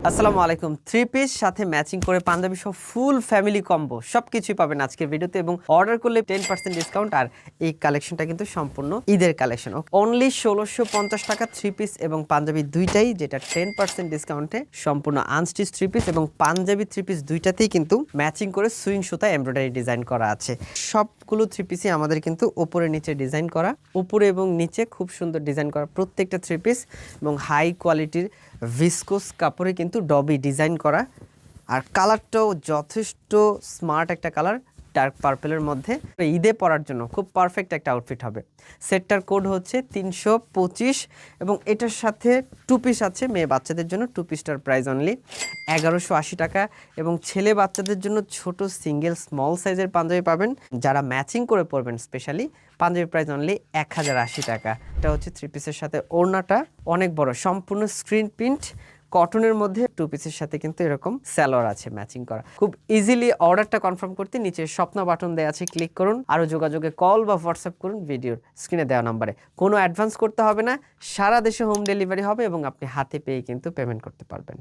আসসালামু আলাইকুম। Three piece সাথে ম্যাচিং করে পাঞ্জাবি সহ ফুল ফ্যামিলি কম্বো সবকিছুই পাবেন আজকের ভিডিওতে এবং অর্ডার করলে 10% ডিসকাউন্ট। আর এই কালেকশনটা কিন্তু সম্পূর্ণ ঈদের কালেকশন। অনলি ১৬৫০ টাকা থ্রি পিস এবং পাঞ্জাবি দুইটাই, যেটা 10% ডিসকাউন্টে সম্পূর্ণ আনস্টিচ থ্রি পিস এবং পাঞ্জাবি থ্রি পিস দুইটাতেই কিন্তু ম্যাচিং করে সুইং সুতা এমব্রয়ডারি ডিজাইন করা আছে। সবগুলো থ্রি পিসই আমাদের কিন্তু উপরে নিচে ডিজাইন করা, উপরে এবং নিচে খুব সুন্দর ডিজাইন করা প্রত্যেকটা থ্রি পিস এবং হাই কোয়ালিটির ভিসকোস কাপড়ে কিন্তু ডবি ডিজাইন করা। আর কালারটাও যথেষ্ট স্মার্ট একটা কালার, ডার্ক পার্পেলের মধ্যে। ঈদে পরার জন্য খুব পারফেক্ট একটা আউটফিট হবে। সেটটার কোড হচ্ছে ৩২৫ এবং এটার সাথে টু পিস আছে মেয়ে বাচ্চাদের জন্য। টু পিসটার প্রাইস অনলি ১১৮০ টাকা এবং ছেলে বাচ্চাদের জন্য ছোট সিঙ্গেল স্মল সাইজের পাঞ্জাবি পাবেন যারা ম্যাচিং করে পরবেন। স্পেশালি পাঞ্জাবি প্রাইস অনলি ১০৮০ টাকা। এটা হচ্ছে থ্রি পিসের সাথে ওড়নাটা অনেক বড়, সম্পূর্ণ স্ক্রিন প্রিন্ট কটনের মধ্যে। টু পিসের সাথে কিন্তু এরকম সালোয়ার আছে ম্যাচিং করা। খুব ইজিলি অর্ডারটা কনফার্ম করতে নিচে স্বপ্ন বাটন দেওয়া আছে, ক্লিক করুন। আরও যোগাযোগে কল বা হোয়াটসঅ্যাপ করুন ভিডিওর স্ক্রিনে দেওয়া নাম্বারে। কোনো অ্যাডভান্স করতে হবে না, সারা দেশে হোম ডেলিভারি হবে এবং আপনি হাতে পেয়ে কিন্তু পেমেন্ট করতে পারবেন।